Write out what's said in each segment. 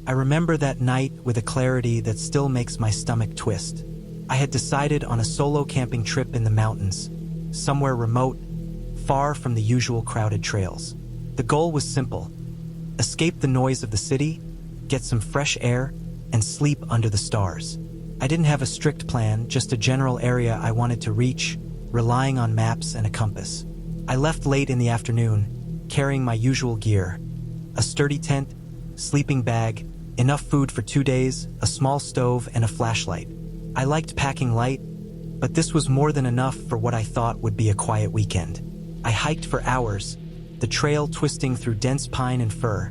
I remember that night with a clarity that still makes my stomach twist. I had decided on a solo camping trip in the mountains, somewhere remote, far from the usual crowded trails. The goal was simple: escape the noise of the city, get some fresh air, and sleep under the stars. I didn't have a strict plan, just a general area I wanted to reach, relying on maps and a compass. I left late in the afternoon, carrying my usual gear: a sturdy tent, sleeping bag, enough food for 2 days, a small stove, and a flashlight. I liked packing light, but this was more than enough for what I thought would be a quiet weekend. I hiked for hours, the trail twisting through dense pine and fir,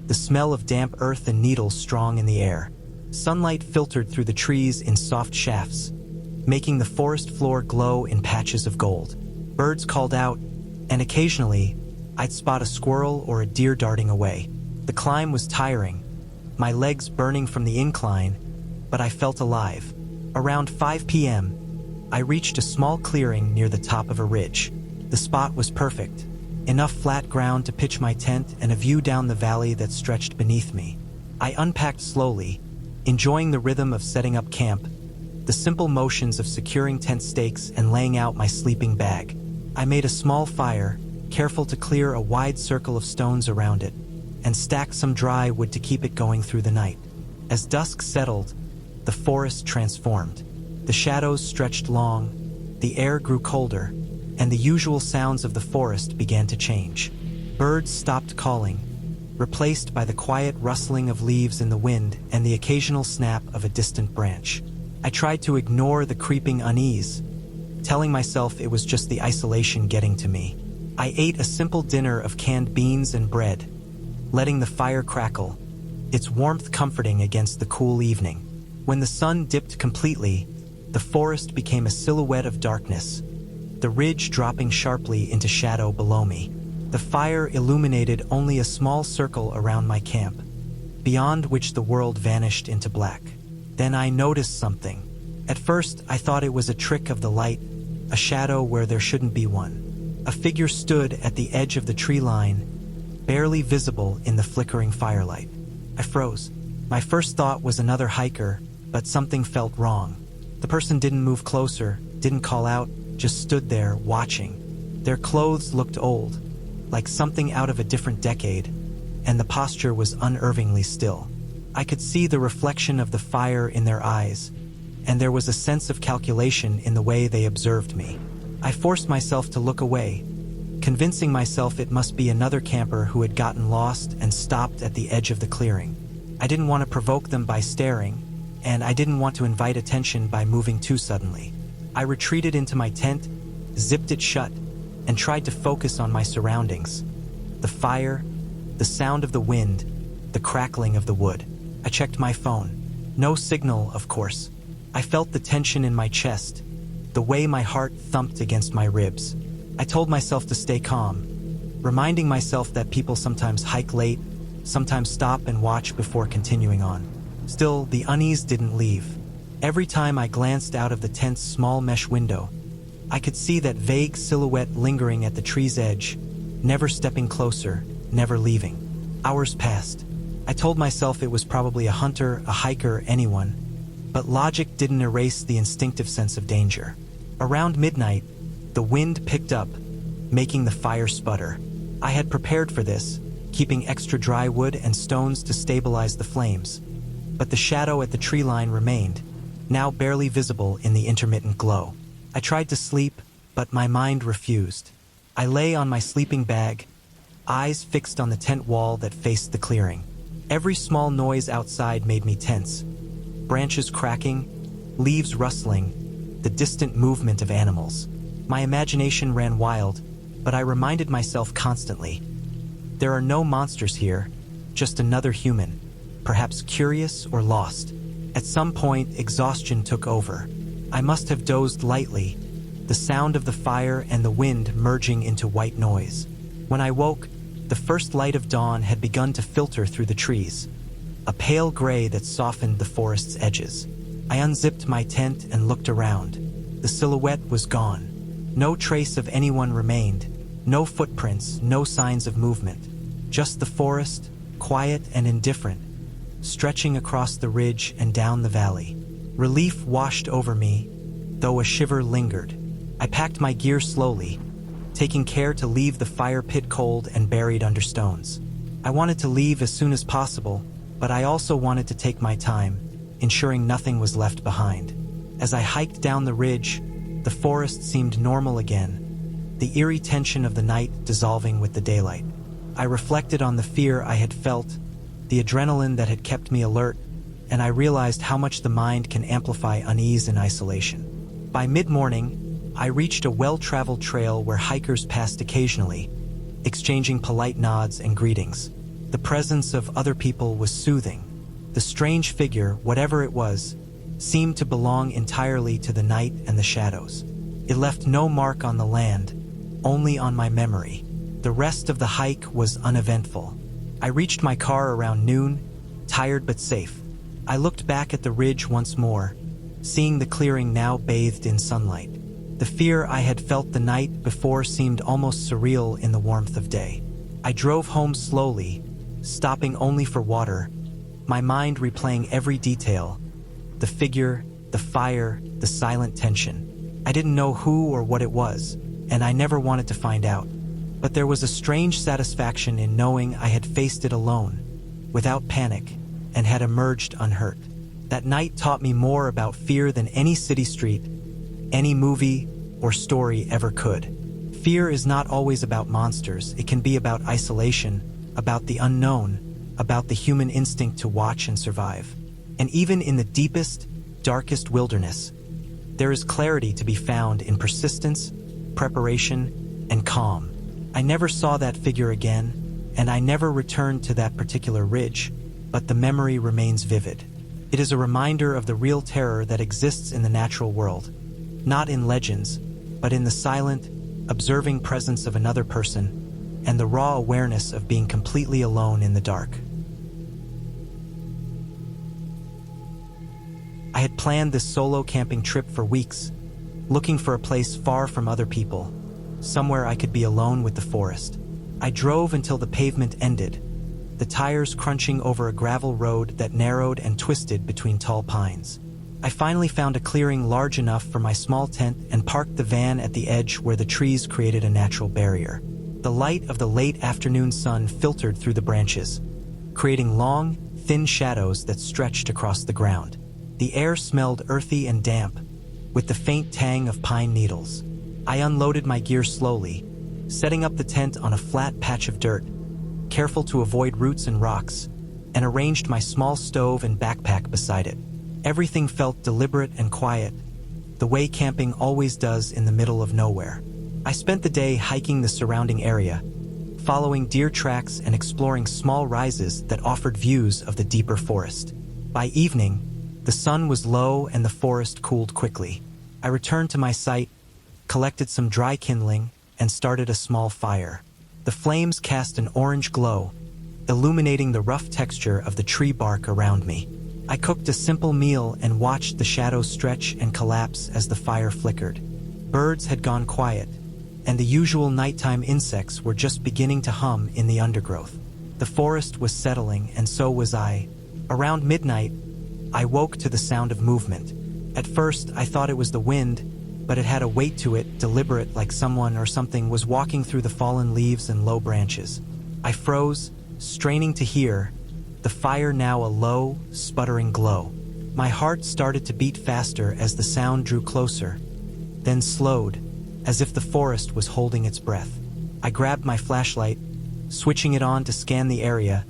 the smell of damp earth and needles strong in the air. Sunlight filtered through the trees in soft shafts, making the forest floor glow in patches of gold. Birds called out, and occasionally, I'd spot a squirrel or a deer darting away. The climb was tiring, my legs burning from the incline, but I felt alive. Around 5 p.m., I reached a small clearing near the top of a ridge. The spot was perfect, enough flat ground to pitch my tent and a view down the valley that stretched beneath me. I unpacked slowly, enjoying the rhythm of setting up camp, the simple motions of securing tent stakes and laying out my sleeping bag. I made a small fire, careful to clear a wide circle of stones around it, and stacked some dry wood to keep it going through the night. As dusk settled, the forest transformed. The shadows stretched long, the air grew colder, and the usual sounds of the forest began to change. Birds stopped calling, replaced by the quiet rustling of leaves in the wind and the occasional snap of a distant branch. I tried to ignore the creeping unease, telling myself it was just the isolation getting to me. I ate a simple dinner of canned beans and bread, letting the fire crackle, its warmth comforting against the cool evening. When the sun dipped completely, the forest became a silhouette of darkness, the ridge dropping sharply into shadow below me. The fire illuminated only a small circle around my camp, beyond which the world vanished into black. Then I noticed something. At first, I thought it was a trick of the light, a shadow where there shouldn't be one. A figure stood at the edge of the tree line, barely visible in the flickering firelight. I froze. My first thought was another hiker, but something felt wrong. The person didn't move closer, didn't call out, just stood there, watching. Their clothes looked old, like something out of a different decade, and the posture was unnervingly still. I could see the reflection of the fire in their eyes, and there was a sense of calculation in the way they observed me. I forced myself to look away, convincing myself it must be another camper who had gotten lost and stopped at the edge of the clearing. I didn't want to provoke them by staring, and I didn't want to invite attention by moving too suddenly. I retreated into my tent, zipped it shut, and tried to focus on my surroundings. The fire, the sound of the wind, the crackling of the wood. I checked my phone. No signal, of course. I felt the tension in my chest, the way my heart thumped against my ribs. I told myself to stay calm, reminding myself that people sometimes hike late, sometimes stop and watch before continuing on. Still, the unease didn't leave. Every time I glanced out of the tent's small mesh window, I could see that vague silhouette lingering at the tree's edge, never stepping closer, never leaving. Hours passed. I told myself it was probably a hunter, a hiker, anyone, but logic didn't erase the instinctive sense of danger. Around midnight, the wind picked up, making the fire sputter. I had prepared for this, keeping extra dry wood and stones to stabilize the flames. But the shadow at the tree line remained, now barely visible in the intermittent glow. I tried to sleep, but my mind refused. I lay on my sleeping bag, eyes fixed on the tent wall that faced the clearing. Every small noise outside made me tense. Branches cracking, leaves rustling, the distant movement of animals. My imagination ran wild, but I reminded myself constantly, there are no monsters here, just another human, perhaps curious or lost. At some point, exhaustion took over. I must have dozed lightly, the sound of the fire and the wind merging into white noise. When I woke, the first light of dawn had begun to filter through the trees, a pale gray that softened the forest's edges. I unzipped my tent and looked around. The silhouette was gone. No trace of anyone remained, no footprints, no signs of movement. Just the forest, quiet and indifferent, stretching across the ridge and down the valley. Relief washed over me, though a shiver lingered. I packed my gear slowly, taking care to leave the fire pit cold and buried under stones. I wanted to leave as soon as possible, but I also wanted to take my time, ensuring nothing was left behind. As I hiked down the ridge, the forest seemed normal again, the eerie tension of the night dissolving with the daylight. I reflected on the fear I had felt, the adrenaline that had kept me alert, and I realized how much the mind can amplify unease in isolation. By mid-morning, I reached a well-traveled trail where hikers passed occasionally, exchanging polite nods and greetings. The presence of other people was soothing. The strange figure, whatever it was, seemed to belong entirely to the night and the shadows. It left no mark on the land, only on my memory. The rest of the hike was uneventful. I reached my car around noon, tired but safe. I looked back at the ridge once more, seeing the clearing now bathed in sunlight. The fear I had felt the night before seemed almost surreal in the warmth of day. I drove home slowly, stopping only for water, my mind replaying every detail: the figure, the fire, the silent tension. I didn't know who or what it was, and I never wanted to find out. But there was a strange satisfaction in knowing I had faced it alone, without panic, and had emerged unhurt. That night taught me more about fear than any city street, any movie, or story ever could. Fear is not always about monsters. It can be about isolation, about the unknown, about the human instinct to watch and survive. And even in the deepest, darkest wilderness, there is clarity to be found in persistence, preparation, and calm. I never saw that figure again, and I never returned to that particular ridge, but the memory remains vivid. It is a reminder of the real terror that exists in the natural world, not in legends, but in the silent, observing presence of another person, and the raw awareness of being completely alone in the dark. I had planned this solo camping trip for weeks, looking for a place far from other people, somewhere I could be alone with the forest. I drove until the pavement ended, the tires crunching over a gravel road that narrowed and twisted between tall pines. I finally found a clearing large enough for my small tent and parked the van at the edge where the trees created a natural barrier. The light of the late afternoon sun filtered through the branches, creating long, thin shadows that stretched across the ground. The air smelled earthy and damp, with the faint tang of pine needles. I unloaded my gear slowly, setting up the tent on a flat patch of dirt, careful to avoid roots and rocks, and arranged my small stove and backpack beside it. Everything felt deliberate and quiet, the way camping always does in the middle of nowhere. I spent the day hiking the surrounding area, following deer tracks and exploring small rises that offered views of the deeper forest. By evening, the sun was low and the forest cooled quickly. I returned to my site, collected some dry kindling, and started a small fire. The flames cast an orange glow, illuminating the rough texture of the tree bark around me. I cooked a simple meal and watched the shadows stretch and collapse as the fire flickered. Birds had gone quiet, and the usual nighttime insects were just beginning to hum in the undergrowth. The forest was settling, and so was I. Around midnight, I woke to the sound of movement. At first, I thought it was the wind, but it had a weight to it, deliberate, like someone or something was walking through the fallen leaves and low branches. I froze, straining to hear, the fire now a low, sputtering glow. My heart started to beat faster as the sound drew closer, then slowed, as if the forest was holding its breath. I grabbed my flashlight, switching it on to scan the area,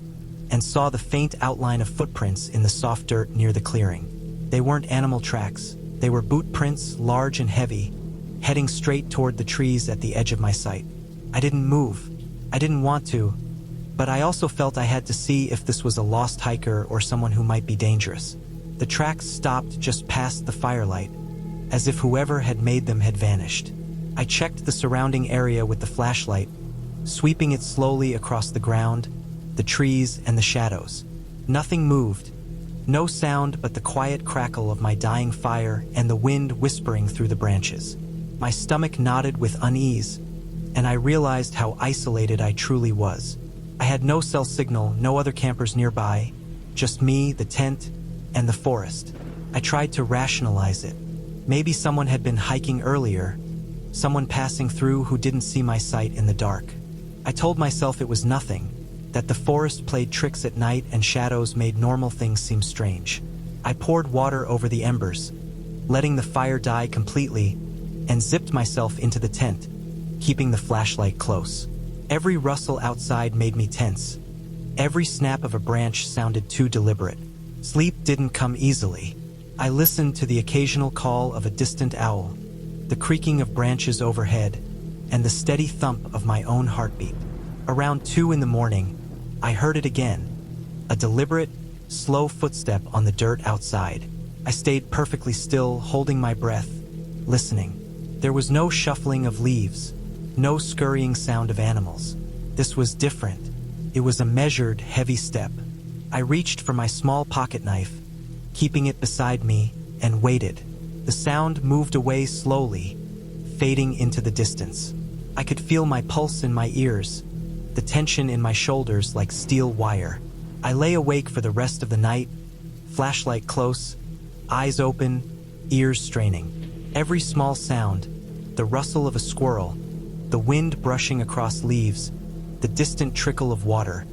and saw the faint outline of footprints in the soft dirt near the clearing. They weren't animal tracks. They were boot prints, large and heavy, heading straight toward the trees at the edge of my sight. I didn't move. I didn't want to, but I also felt I had to see if this was a lost hiker or someone who might be dangerous. The tracks stopped just past the firelight, as if whoever had made them had vanished. I checked the surrounding area with the flashlight, sweeping it slowly across the ground, the trees, and the shadows. Nothing moved. No sound but the quiet crackle of my dying fire and the wind whispering through the branches. My stomach knotted with unease, and I realized how isolated I truly was. I had no cell signal, no other campers nearby, Just me, the tent, and the forest. I tried to rationalize it. Maybe someone had been hiking earlier, someone passing through who didn't see my sight in the dark. I told myself it was nothing, that the forest played tricks at night and shadows made normal things seem strange. I poured water over the embers, letting the fire die completely, and zipped myself into the tent, keeping the flashlight close. Every rustle outside made me tense. Every snap of a branch sounded too deliberate. Sleep didn't come easily. I listened to the occasional call of a distant owl, the creaking of branches overhead, and the steady thump of my own heartbeat. Around 2 in the morning, I heard it again, a deliberate, slow footstep on the dirt outside. I stayed perfectly still, holding my breath, listening. There was no shuffling of leaves, no scurrying sound of animals. This was different. It was a measured, heavy step. I reached for my small pocket knife, keeping it beside me, and waited. The sound moved away slowly, fading into the distance. I could feel my pulse in my ears, the tension in my shoulders like steel wire. I lay awake for the rest of the night, flashlight close, eyes open, ears straining. Every small sound, the rustle of a squirrel, the wind brushing across leaves, the distant trickle of water,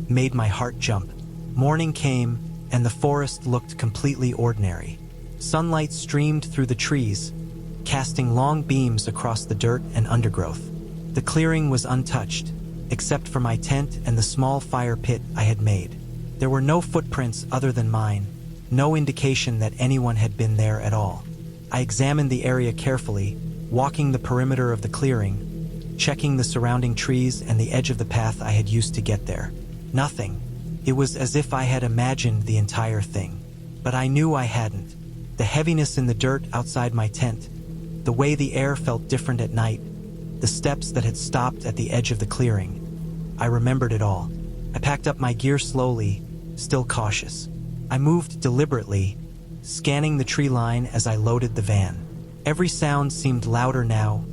made my heart jump. Morning came, and the forest looked completely ordinary. Sunlight streamed through the trees, casting long beams across the dirt and undergrowth. The clearing was untouched, except for my tent and the small fire pit I had made. There were no footprints other than mine, no indication that anyone had been there at all. I examined the area carefully, walking the perimeter of the clearing, checking the surrounding trees and the edge of the path I had used to get there. Nothing. It was as if I had imagined the entire thing. But I knew I hadn't. The heaviness in the dirt outside my tent, the way the air felt different at night, the steps that had stopped at the edge of the clearing. I remembered it all. I packed up my gear slowly, still cautious. I moved deliberately, scanning the tree line as I loaded the van. Every sound seemed louder now,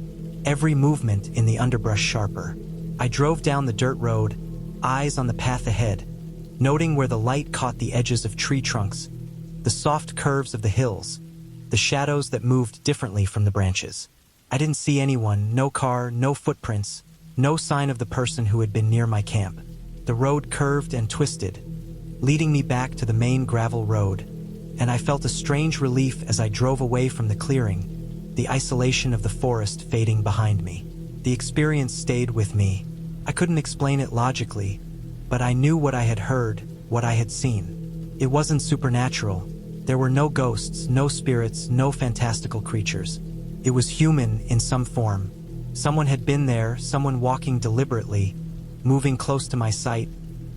every movement in the underbrush sharper. I drove down the dirt road, eyes on the path ahead, noting where the light caught the edges of tree trunks, the soft curves of the hills, the shadows that moved differently from the branches. I didn't see anyone, no car, no footprints, no sign of the person who had been near my camp. The road curved and twisted, leading me back to the main gravel road, and I felt a strange relief as I drove away from the clearing, the isolation of the forest fading behind me. The experience stayed with me. I couldn't explain it logically, but I knew what I had heard, what I had seen. It wasn't supernatural. There were no ghosts, no spirits, no fantastical creatures. It was human in some form. Someone had been there, someone walking deliberately, moving close to my sight,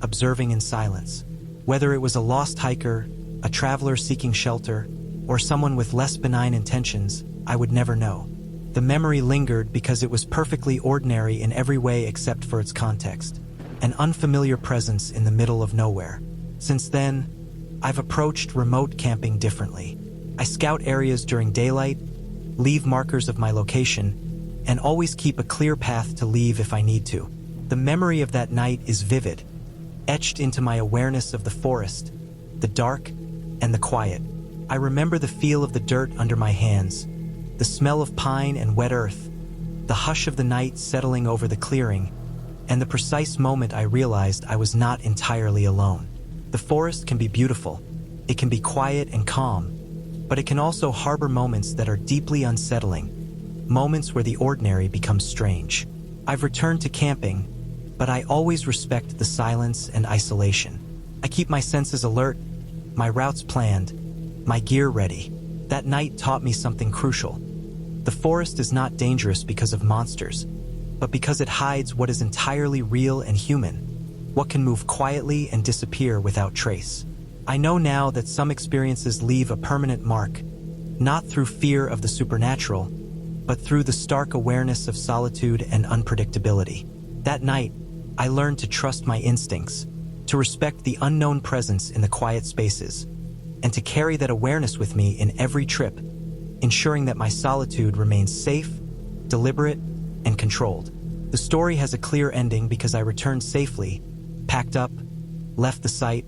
observing in silence. Whether it was a lost hiker, a traveler seeking shelter, or someone with less benign intentions, I would never know. The memory lingered because it was perfectly ordinary in every way except for its context. An unfamiliar presence in the middle of nowhere. Since then, I've approached remote camping differently. I scout areas during daylight, leave markers of my location, and always keep a clear path to leave if I need to. The memory of that night is vivid, etched into my awareness of the forest, the dark, and the quiet. I remember the feel of the dirt under my hands, the smell of pine and wet earth, the hush of the night settling over the clearing, and the precise moment I realized I was not entirely alone. The forest can be beautiful, it can be quiet and calm, but it can also harbor moments that are deeply unsettling, moments where the ordinary becomes strange. I've returned to camping, but I always respect the silence and isolation. I keep my senses alert, my routes planned, my gear ready. That night taught me something crucial. The forest is not dangerous because of monsters, but because it hides what is entirely real and human, what can move quietly and disappear without trace. I know now that some experiences leave a permanent mark, not through fear of the supernatural, but through the stark awareness of solitude and unpredictability. That night, I learned to trust my instincts, to respect the unknown presence in the quiet spaces, and to carry that awareness with me in every trip, ensuring that my solitude remains safe, deliberate, and controlled. The story has a clear ending because I returned safely, packed up, left the site,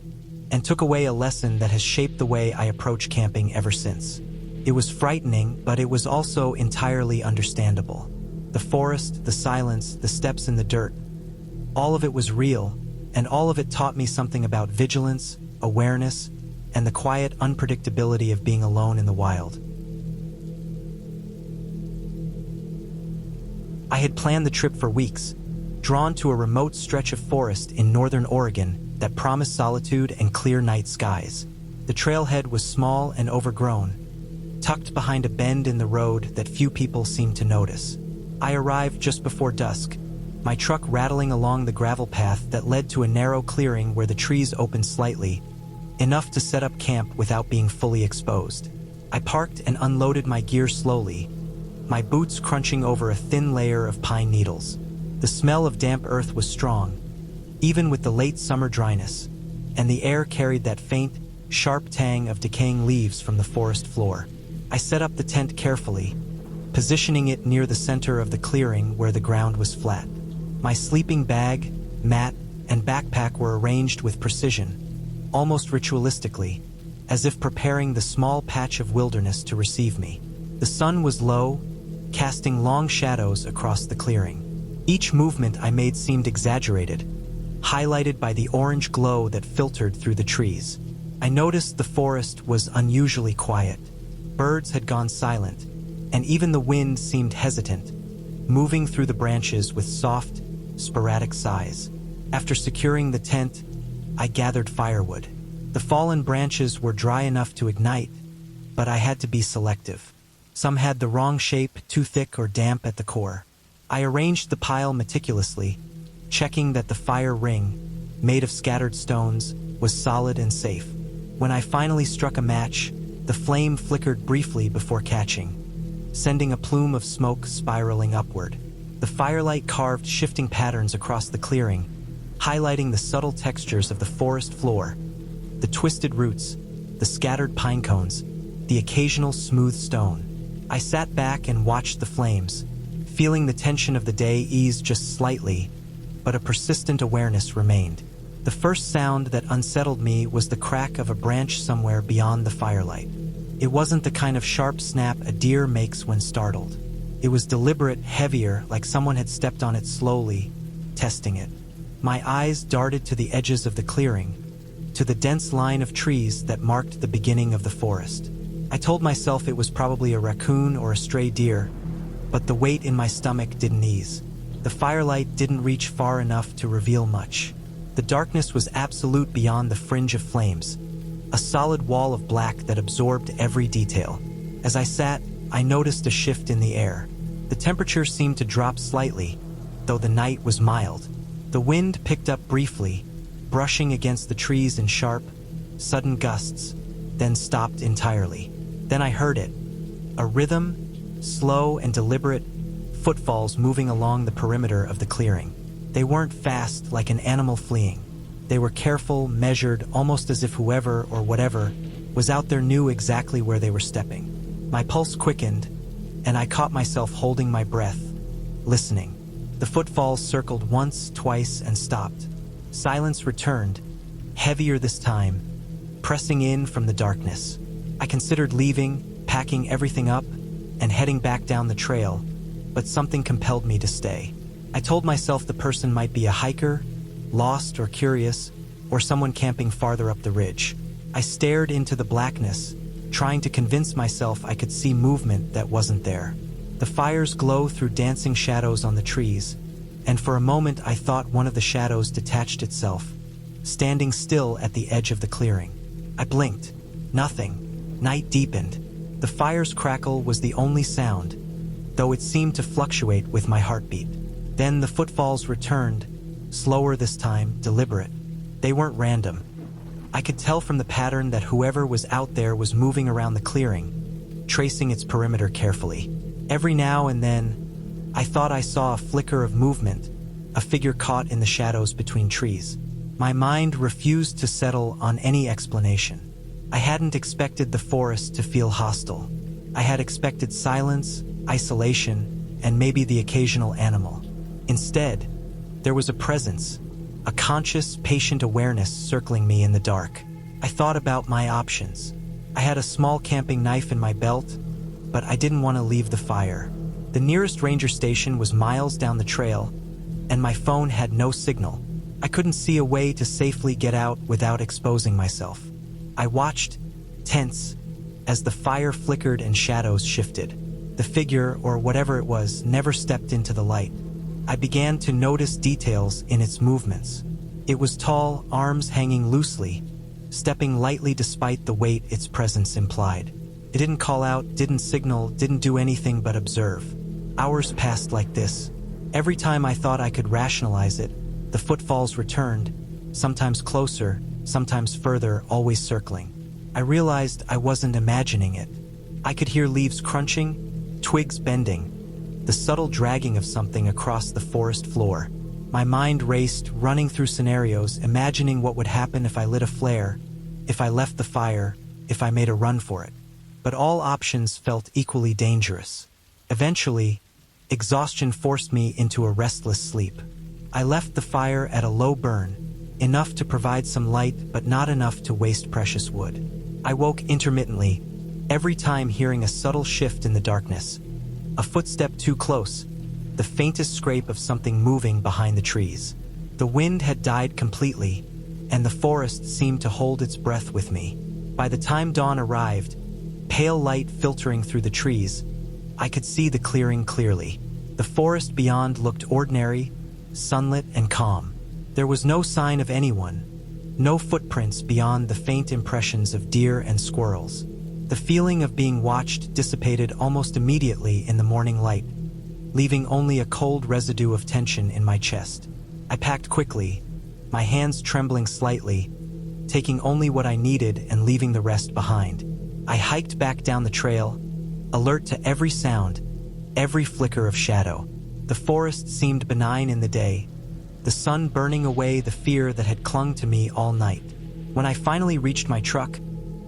and took away a lesson that has shaped the way I approach camping ever since. It was frightening, but it was also entirely understandable. The forest, the silence, the steps in the dirt, all of it was real, and all of it taught me something about vigilance, awareness, and the quiet unpredictability of being alone in the wild. I had planned the trip for weeks, drawn to a remote stretch of forest in northern Oregon that promised solitude and clear night skies. The trailhead was small and overgrown, tucked behind a bend in the road that few people seemed to notice. I arrived just before dusk, my truck rattling along the gravel path that led to a narrow clearing where the trees opened slightly, enough to set up camp without being fully exposed. I parked and unloaded my gear slowly, my boots crunching over a thin layer of pine needles. The smell of damp earth was strong, even with the late summer dryness, and the air carried that faint, sharp tang of decaying leaves from the forest floor. I set up the tent carefully, positioning it near the center of the clearing where the ground was flat. My sleeping bag, mat, and backpack were arranged with precision, almost ritualistically, as if preparing the small patch of wilderness to receive me. The sun was low, casting long shadows across the clearing. Each movement I made seemed exaggerated, highlighted by the orange glow that filtered through the trees. I noticed the forest was unusually quiet. Birds had gone silent, and even the wind seemed hesitant, moving through the branches with soft, sporadic sighs. After securing the tent, I gathered firewood. The fallen branches were dry enough to ignite, but I had to be selective. Some had the wrong shape, too thick or damp at the core. I arranged the pile meticulously, checking that the fire ring, made of scattered stones, was solid and safe. When I finally struck a match, the flame flickered briefly before catching, sending a plume of smoke spiraling upward. The firelight carved shifting patterns across the clearing, highlighting the subtle textures of the forest floor, the twisted roots, the scattered pine cones, the occasional smooth stone. I sat back and watched the flames, feeling the tension of the day ease just slightly, but a persistent awareness remained. The first sound that unsettled me was the crack of a branch somewhere beyond the firelight. It wasn't the kind of sharp snap a deer makes when startled. It was deliberate, heavier, like someone had stepped on it slowly, testing it. My eyes darted to the edges of the clearing, to the dense line of trees that marked the beginning of the forest. I told myself it was probably a raccoon or a stray deer, but the weight in my stomach didn't ease. The firelight didn't reach far enough to reveal much. The darkness was absolute beyond the fringe of flames, a solid wall of black that absorbed every detail. As I sat, I noticed a shift in the air. The temperature seemed to drop slightly, though the night was mild. The wind picked up briefly, brushing against the trees in sharp, sudden gusts, then stopped entirely. Then I heard it, a rhythm, slow and deliberate, footfalls moving along the perimeter of the clearing. They weren't fast like an animal fleeing. They were careful, measured, almost as if whoever or whatever was out there knew exactly where they were stepping. My pulse quickened, and I caught myself holding my breath, listening. The footfalls circled once, twice, and stopped. Silence returned, heavier this time, pressing in from the darkness. I considered leaving, packing everything up, and heading back down the trail, but something compelled me to stay. I told myself the person might be a hiker, lost or curious, or someone camping farther up the ridge. I stared into the blackness, trying to convince myself I could see movement that wasn't there. The fire's glow threw dancing shadows on the trees, and for a moment I thought one of the shadows detached itself, standing still at the edge of the clearing. I blinked. Nothing. Night deepened. The fire's crackle was the only sound, though it seemed to fluctuate with my heartbeat. Then the footfalls returned, slower this time, deliberate. They weren't random. I could tell from the pattern that whoever was out there was moving around the clearing, tracing its perimeter carefully. Every now and then, I thought I saw a flicker of movement, a figure caught in the shadows between trees. My mind refused to settle on any explanation. I hadn't expected the forest to feel hostile. I had expected silence, isolation, and maybe the occasional animal. Instead, there was a presence, a conscious, patient awareness circling me in the dark. I thought about my options. I had a small camping knife in my belt, but I didn't want to leave the fire. The nearest ranger station was miles down the trail, and my phone had no signal. I couldn't see a way to safely get out without exposing myself. I watched, tense, as the fire flickered and shadows shifted. The figure, or whatever it was, never stepped into the light. I began to notice details in its movements. It was tall, arms hanging loosely, stepping lightly despite the weight its presence implied. It didn't call out, didn't signal, didn't do anything but observe. Hours passed like this. Every time I thought I could rationalize it, the footfalls returned, sometimes closer, sometimes further, always circling. I realized I wasn't imagining it. I could hear leaves crunching, twigs bending, the subtle dragging of something across the forest floor. My mind raced, running through scenarios, imagining what would happen if I lit a flare, if I left the fire, if I made a run for it. But all options felt equally dangerous. Eventually, exhaustion forced me into a restless sleep. I left the fire at a low burn, enough to provide some light but not enough to waste precious wood. I woke intermittently, every time hearing a subtle shift in the darkness. A footstep too close, the faintest scrape of something moving behind the trees. The wind had died completely, and the forest seemed to hold its breath with me. By the time dawn arrived, pale light filtering through the trees, I could see the clearing clearly. The forest beyond looked ordinary, sunlit and calm. There was no sign of anyone, no footprints beyond the faint impressions of deer and squirrels. The feeling of being watched dissipated almost immediately in the morning light, leaving only a cold residue of tension in my chest. I packed quickly, my hands trembling slightly, taking only what I needed and leaving the rest behind. I hiked back down the trail, alert to every sound, every flicker of shadow. The forest seemed benign in the day, the sun burning away the fear that had clung to me all night. When I finally reached my truck,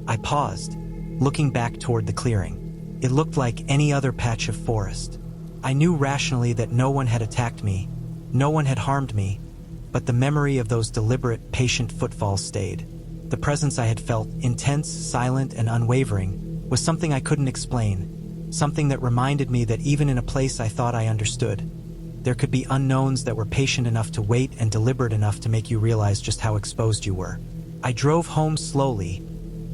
I paused, looking back toward the clearing. It looked like any other patch of forest. I knew rationally that no one had attacked me, no one had harmed me, but the memory of those deliberate, patient footfalls stayed. The presence I had felt, intense, silent, and unwavering, was something I couldn't explain, something that reminded me that even in a place I thought I understood, there could be unknowns that were patient enough to wait and deliberate enough to make you realize just how exposed you were. I drove home slowly,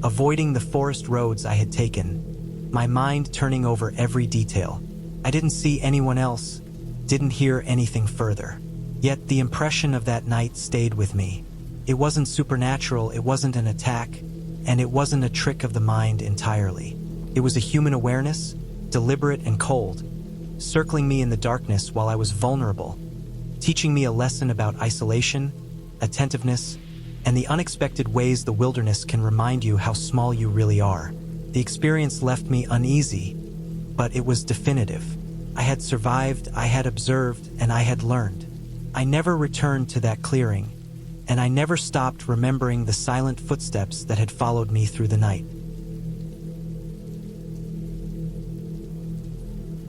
avoiding the forest roads I had taken, my mind turning over every detail. I didn't see anyone else, didn't hear anything further. Yet the impression of that night stayed with me. It wasn't supernatural, it wasn't an attack, and it wasn't a trick of the mind entirely. It was a human awareness, deliberate and cold, circling me in the darkness while I was vulnerable, teaching me a lesson about isolation, attentiveness, and the unexpected ways the wilderness can remind you how small you really are. The experience left me uneasy, but it was definitive. I had survived, I had observed, and I had learned. I never returned to that clearing, and I never stopped remembering the silent footsteps that had followed me through the night.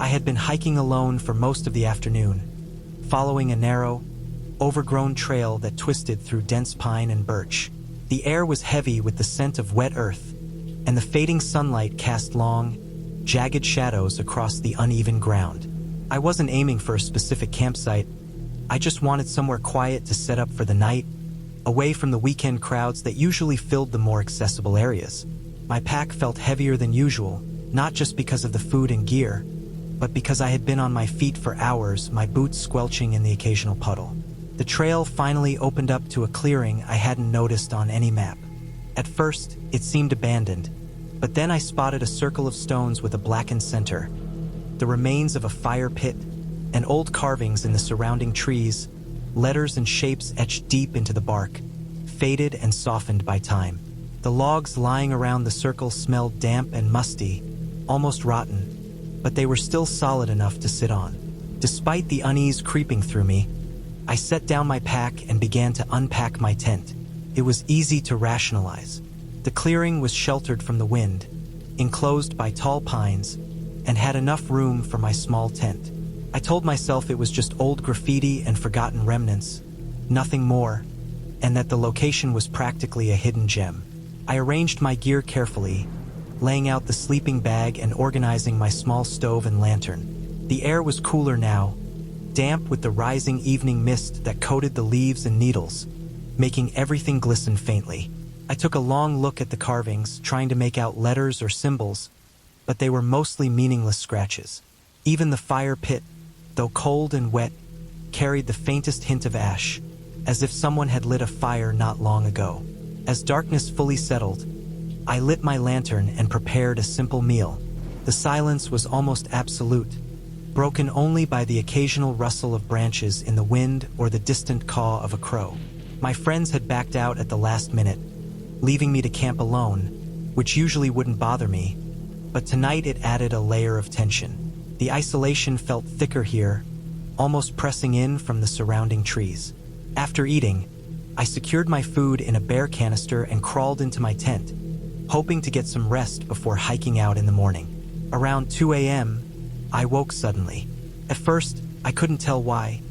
I had been hiking alone for most of the afternoon, following a narrow, overgrown trail that twisted through dense pine and birch. The air was heavy with the scent of wet earth, and the fading sunlight cast long, jagged shadows across the uneven ground. I wasn't aiming for a specific campsite. I just wanted somewhere quiet to set up for the night, away from the weekend crowds that usually filled the more accessible areas. My pack felt heavier than usual, not just because of the food and gear, but because I had been on my feet for hours, my boots squelching in the occasional puddle. The trail finally opened up to a clearing I hadn't noticed on any map. At first, it seemed abandoned, but then I spotted a circle of stones with a blackened center, the remains of a fire pit, and old carvings in the surrounding trees, letters and shapes etched deep into the bark, faded and softened by time. The logs lying around the circle smelled damp and musty, almost rotten, but they were still solid enough to sit on. Despite the unease creeping through me, I set down my pack and began to unpack my tent. It was easy to rationalize. The clearing was sheltered from the wind, enclosed by tall pines, and had enough room for my small tent. I told myself it was just old graffiti and forgotten remnants, nothing more, and that the location was practically a hidden gem. I arranged my gear carefully, laying out the sleeping bag and organizing my small stove and lantern. The air was cooler now, damp with the rising evening mist that coated the leaves and needles, making everything glisten faintly. I took a long look at the carvings, trying to make out letters or symbols, but they were mostly meaningless scratches. Even the fire pit, though cold and wet, carried the faintest hint of ash, as if someone had lit a fire not long ago. As darkness fully settled, I lit my lantern and prepared a simple meal. The silence was almost absolute, broken only by the occasional rustle of branches in the wind or the distant caw of a crow. My friends had backed out at the last minute, leaving me to camp alone, which usually wouldn't bother me, but tonight it added a layer of tension. The isolation felt thicker here, almost pressing in from the surrounding trees. After eating, I secured my food in a bear canister and crawled into my tent, hoping to get some rest before hiking out in the morning. Around 2 a.m., I woke suddenly. At first, I couldn't tell why,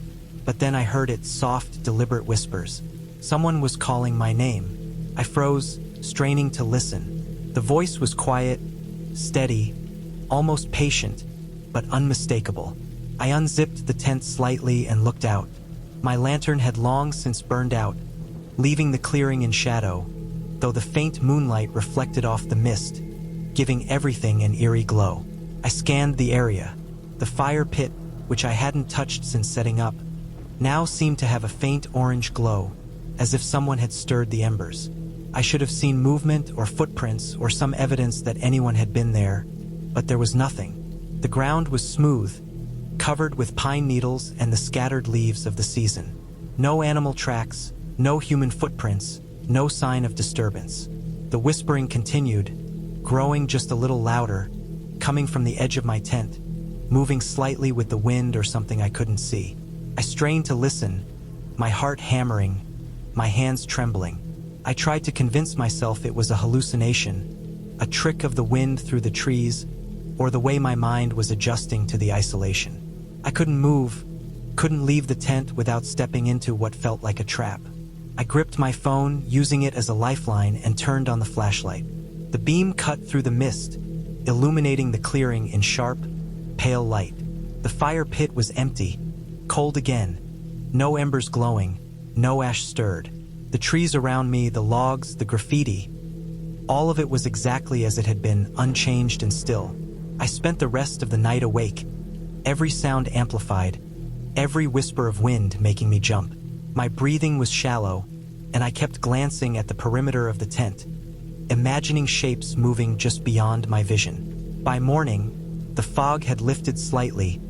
but then I heard its soft, deliberate whispers. Someone was calling my name. I froze, straining to listen. The voice was quiet, steady, almost patient, but unmistakable. I unzipped the tent slightly and looked out. My lantern had long since burned out, leaving the clearing in shadow, though the faint moonlight reflected off the mist, giving everything an eerie glow. I scanned the area. The fire pit, which I hadn't touched since setting up, now seemed to have a faint orange glow, as if someone had stirred the embers. I should have seen movement or footprints or some evidence that anyone had been there, but there was nothing. The ground was smooth, covered with pine needles and the scattered leaves of the season. No animal tracks, no human footprints, no sign of disturbance. The whispering continued, growing just a little louder, coming from the edge of my tent, moving slightly with the wind or something I couldn't see. I strained to listen, my heart hammering, my hands trembling. I tried to convince myself it was a hallucination, a trick of the wind through the trees, or the way my mind was adjusting to the isolation. I couldn't move, couldn't leave the tent without stepping into what felt like a trap. I gripped my phone, using it as a lifeline, and turned on the flashlight. The beam cut through the mist, illuminating the clearing in sharp, pale light. The fire pit was empty, cold again, no embers glowing, no ash stirred. The trees around me, the logs, the graffiti, all of it was exactly as it had been, unchanged and still. I spent the rest of the night awake, every sound amplified, every whisper of wind making me jump. My breathing was shallow, and I kept glancing at the perimeter of the tent, imagining shapes moving just beyond my vision. By morning, the fog had lifted slightly,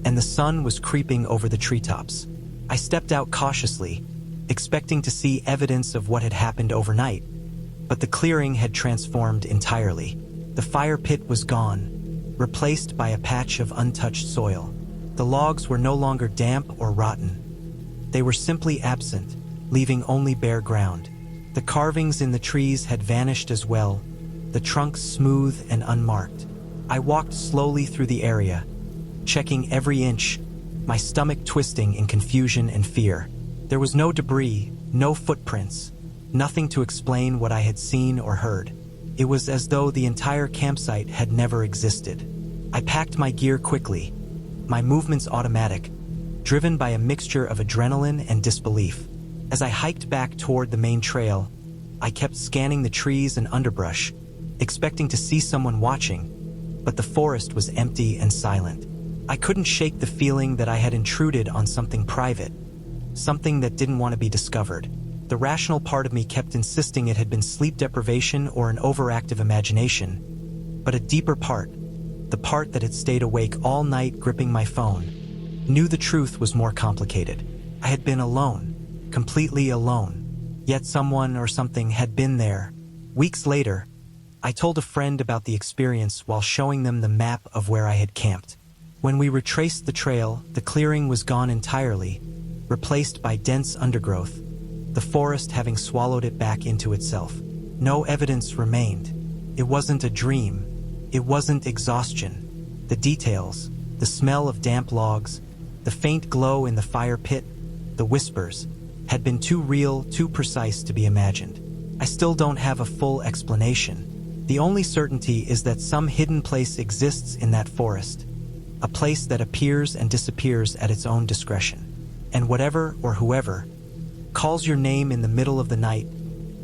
and the sun was creeping over the treetops. I stepped out cautiously, expecting to see evidence of what had happened overnight, but the clearing had transformed entirely. The fire pit was gone, replaced by a patch of untouched soil. The logs were no longer damp or rotten. They were simply absent, leaving only bare ground. The carvings in the trees had vanished as well, the trunks smooth and unmarked. I walked slowly through the area, checking every inch, my stomach twisting in confusion and fear. There was no debris, no footprints, nothing to explain what I had seen or heard. It was as though the entire campsite had never existed. I packed my gear quickly, my movements automatic, driven by a mixture of adrenaline and disbelief. As I hiked back toward the main trail, I kept scanning the trees and underbrush, expecting to see someone watching, but the forest was empty and silent. I couldn't shake the feeling that I had intruded on something private, something that didn't want to be discovered. The rational part of me kept insisting it had been sleep deprivation or an overactive imagination, but a deeper part, the part that had stayed awake all night gripping my phone, knew the truth was more complicated. I had been alone, completely alone, yet someone or something had been there. Weeks later, I told a friend about the experience while showing them the map of where I had camped. When we retraced the trail, the clearing was gone entirely, replaced by dense undergrowth, the forest having swallowed it back into itself. No evidence remained. It wasn't a dream. It wasn't exhaustion. The details, the smell of damp logs, the faint glow in the fire pit, the whispers, had been too real, too precise to be imagined. I still don't have a full explanation. The only certainty is that some hidden place exists in that forest, a place that appears and disappears at its own discretion. And whatever or whoever calls your name in the middle of the night,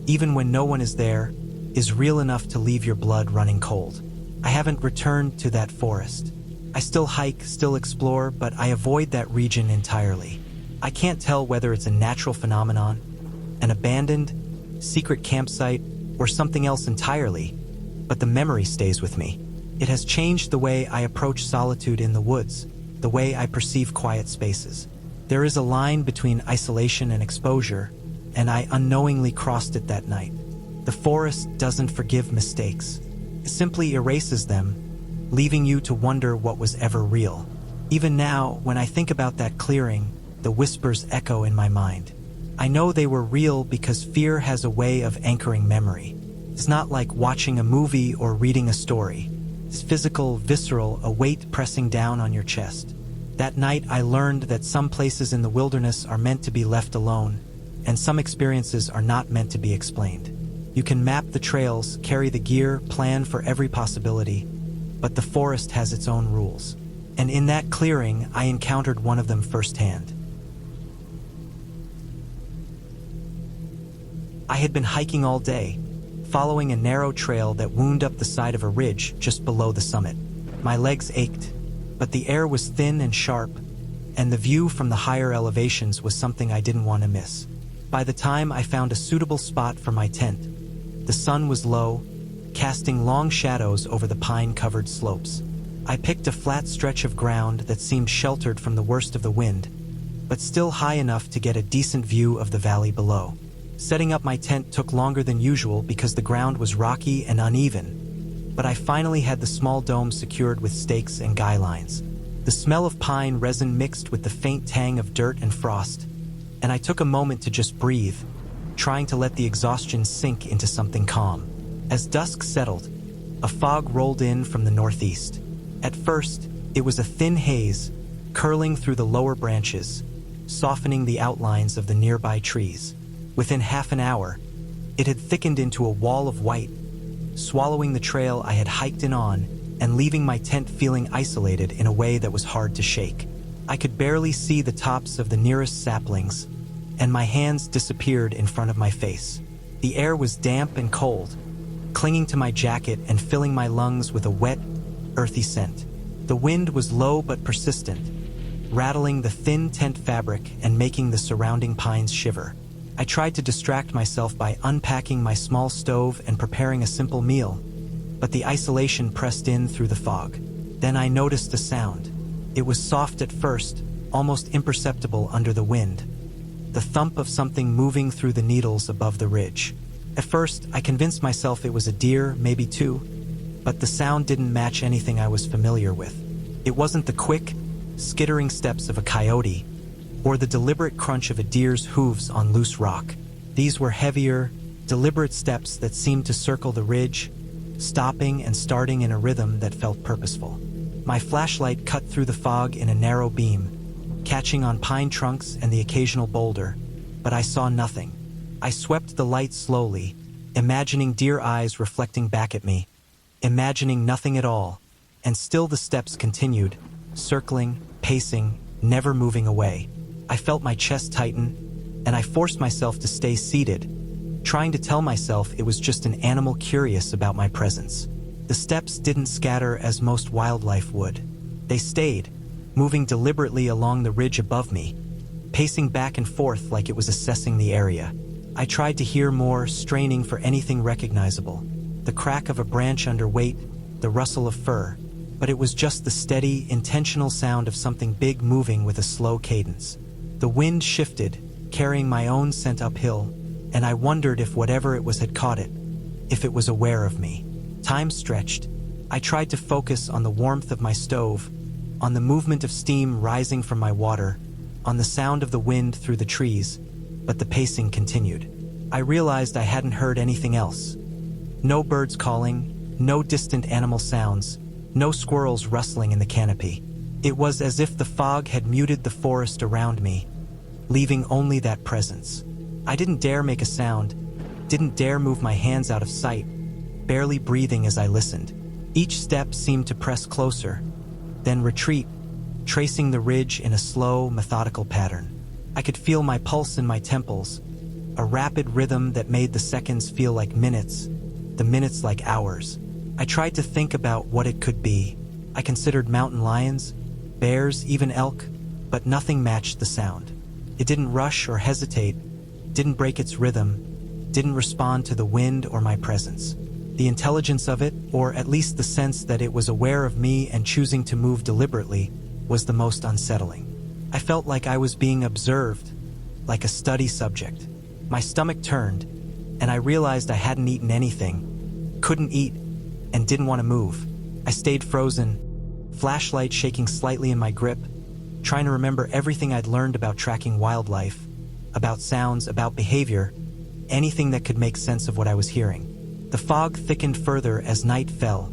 even when no one is there, is real enough to leave your blood running cold. I haven't returned to that forest. I still hike, still explore, but I avoid that region entirely. I can't tell whether it's a natural phenomenon, an abandoned, secret campsite, or something else entirely, but the memory stays with me. It has changed the way I approach solitude in the woods, the way I perceive quiet spaces. There is a line between isolation and exposure, and I unknowingly crossed it that night. The forest doesn't forgive mistakes. It simply erases them, leaving you to wonder what was ever real. Even now, when I think about that clearing, the whispers echo in my mind. I know they were real because fear has a way of anchoring memory. It's not like watching a movie or reading a story. It's physical, visceral, a weight pressing down on your chest. That night I learned that some places in the wilderness are meant to be left alone, and some experiences are not meant to be explained. You can map the trails, carry the gear, plan for every possibility, but the forest has its own rules. And in that clearing, I encountered one of them firsthand. I had been hiking all day, following a narrow trail that wound up the side of a ridge just below the summit. My legs ached, but the air was thin and sharp, and the view from the higher elevations was something I didn't want to miss. By the time I found a suitable spot for my tent, the sun was low, casting long shadows over the pine-covered slopes. I picked a flat stretch of ground that seemed sheltered from the worst of the wind, but still high enough to get a decent view of the valley below. Setting up my tent took longer than usual because the ground was rocky and uneven, but I finally had the small dome secured with stakes and guy lines. The smell of pine resin mixed with the faint tang of dirt and frost, and I took a moment to just breathe, trying to let the exhaustion sink into something calm. As dusk settled, a fog rolled in from the northeast. At first, it was a thin haze, curling through the lower branches, softening the outlines of the nearby trees. Within half an hour, it had thickened into a wall of white, swallowing the trail I had hiked in on and leaving my tent feeling isolated in a way that was hard to shake. I could barely see the tops of the nearest saplings, and my hands disappeared in front of my face. The air was damp and cold, clinging to my jacket and filling my lungs with a wet, earthy scent. The wind was low but persistent, rattling the thin tent fabric and making the surrounding pines shiver. I tried to distract myself by unpacking my small stove and preparing a simple meal, but the isolation pressed in through the fog. Then I noticed a sound. It was soft at first, almost imperceptible under the wind. The thump of something moving through the needles above the ridge. At first, I convinced myself it was a deer, maybe two, but the sound didn't match anything I was familiar with. It wasn't the quick, skittering steps of a coyote, or the deliberate crunch of a deer's hooves on loose rock. These were heavier, deliberate steps that seemed to circle the ridge, stopping and starting in a rhythm that felt purposeful. My flashlight cut through the fog in a narrow beam, catching on pine trunks and the occasional boulder, but I saw nothing. I swept the light slowly, imagining deer eyes reflecting back at me, imagining nothing at all, and still the steps continued, circling, pacing, never moving away. I felt my chest tighten, and I forced myself to stay seated, trying to tell myself it was just an animal curious about my presence. The steps didn't scatter as most wildlife would. They stayed, moving deliberately along the ridge above me, pacing back and forth like it was assessing the area. I tried to hear more, straining for anything recognizable. The crack of a branch under weight, the rustle of fur, but it was just the steady, intentional sound of something big moving with a slow cadence. The wind shifted, carrying my own scent uphill, and I wondered if whatever it was had caught it, if it was aware of me. Time stretched. I tried to focus on the warmth of my stove, on the movement of steam rising from my water, on the sound of the wind through the trees, but the pacing continued. I realized I hadn't heard anything else. No birds calling, no distant animal sounds, no squirrels rustling in the canopy. It was as if the fog had muted the forest around me, leaving only that presence. I didn't dare make a sound, didn't dare move my hands out of sight, barely breathing as I listened. Each step seemed to press closer, then retreat, tracing the ridge in a slow, methodical pattern. I could feel my pulse in my temples, a rapid rhythm that made the seconds feel like minutes, the minutes like hours. I tried to think about what it could be. I considered mountain lions, bears, even elk, but nothing matched the sound. It didn't rush or hesitate, didn't break its rhythm, didn't respond to the wind or my presence. The intelligence of it, or at least the sense that it was aware of me and choosing to move deliberately, was the most unsettling. I felt like I was being observed, like a study subject. My stomach turned, and I realized I hadn't eaten anything, couldn't eat, and didn't want to move. I stayed frozen, flashlight shaking slightly in my grip, trying to remember everything I'd learned about tracking wildlife, about sounds, about behavior, anything that could make sense of what I was hearing. The fog thickened further as night fell,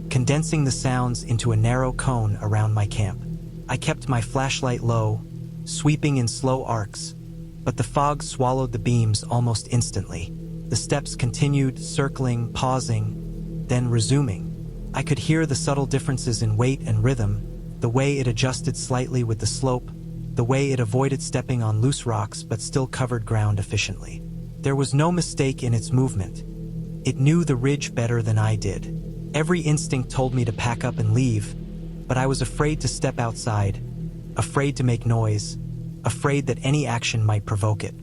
condensing the sounds into a narrow cone around my camp. I kept my flashlight low, sweeping in slow arcs, but the fog swallowed the beams almost instantly. The steps continued, circling, pausing, then resuming. I could hear the subtle differences in weight and rhythm, the way it adjusted slightly with the slope, the way it avoided stepping on loose rocks but still covered ground efficiently. There was no mistake in its movement. It knew the ridge better than I did. Every instinct told me to pack up and leave, but I was afraid to step outside, afraid to make noise, afraid that any action might provoke it.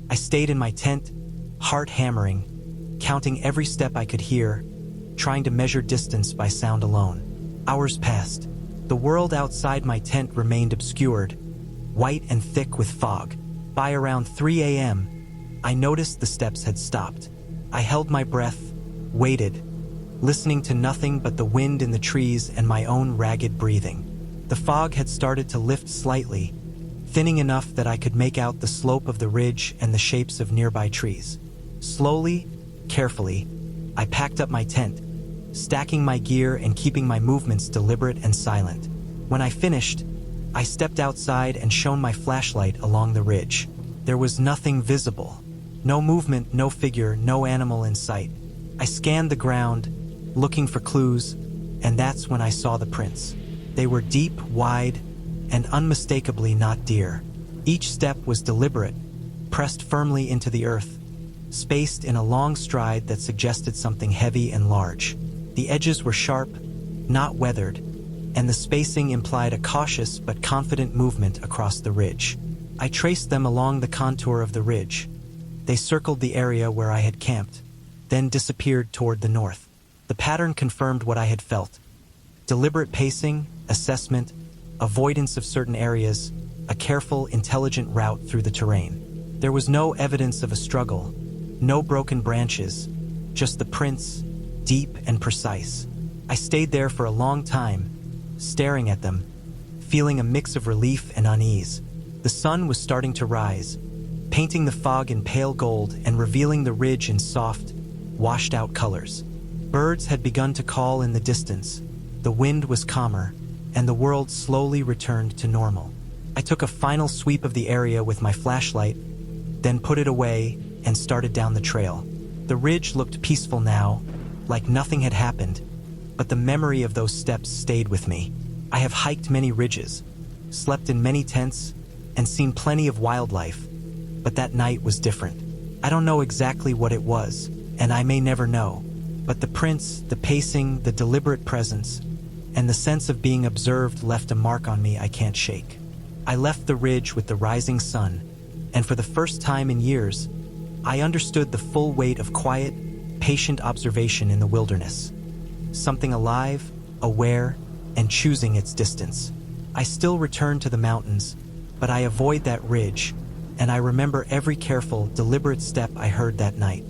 I stayed in my tent, heart hammering, counting every step I could hear, trying to measure distance by sound alone. Hours passed. The world outside my tent remained obscured, white and thick with fog. By around 3 a.m., I noticed the steps had stopped. I held my breath, waited, listening to nothing but the wind in the trees and my own ragged breathing. The fog had started to lift slightly, thinning enough that I could make out the slope of the ridge and the shapes of nearby trees. Slowly, carefully, I packed up my tent, stacking my gear and keeping my movements deliberate and silent. When I finished, I stepped outside and shone my flashlight along the ridge. There was nothing visible. No movement, no figure, no animal in sight. I scanned the ground, looking for clues, and that's when I saw the prints. They were deep, wide, and unmistakably not deer. Each step was deliberate, pressed firmly into the earth, spaced in a long stride that suggested something heavy and large. The edges were sharp, not weathered, and the spacing implied a cautious but confident movement across the ridge. I traced them along the contour of the ridge. They circled the area where I had camped, then disappeared toward the north. The pattern confirmed what I had felt. Deliberate pacing, assessment, avoidance of certain areas, a careful, intelligent route through the terrain. There was no evidence of a struggle, no broken branches, just the prints, deep and precise. I stayed there for a long time, staring at them, feeling a mix of relief and unease. The sun was starting to rise, painting the fog in pale gold and revealing the ridge in soft, washed-out colors. Birds had begun to call in the distance, the wind was calmer, and the world slowly returned to normal. I took a final sweep of the area with my flashlight, then put it away and started down the trail. The ridge looked peaceful now, like nothing had happened, but the memory of those steps stayed with me. I have hiked many ridges, slept in many tents, and seen plenty of wildlife, but that night was different. I don't know exactly what it was, and I may never know, but the prints, the pacing, the deliberate presence, and the sense of being observed left a mark on me I can't shake. I left the ridge with the rising sun, and for the first time in years, I understood the full weight of quiet, patient observation in the wilderness. Something alive, aware, and choosing its distance. I still return to the mountains, but I avoid that ridge, and I remember every careful, deliberate step I heard that night.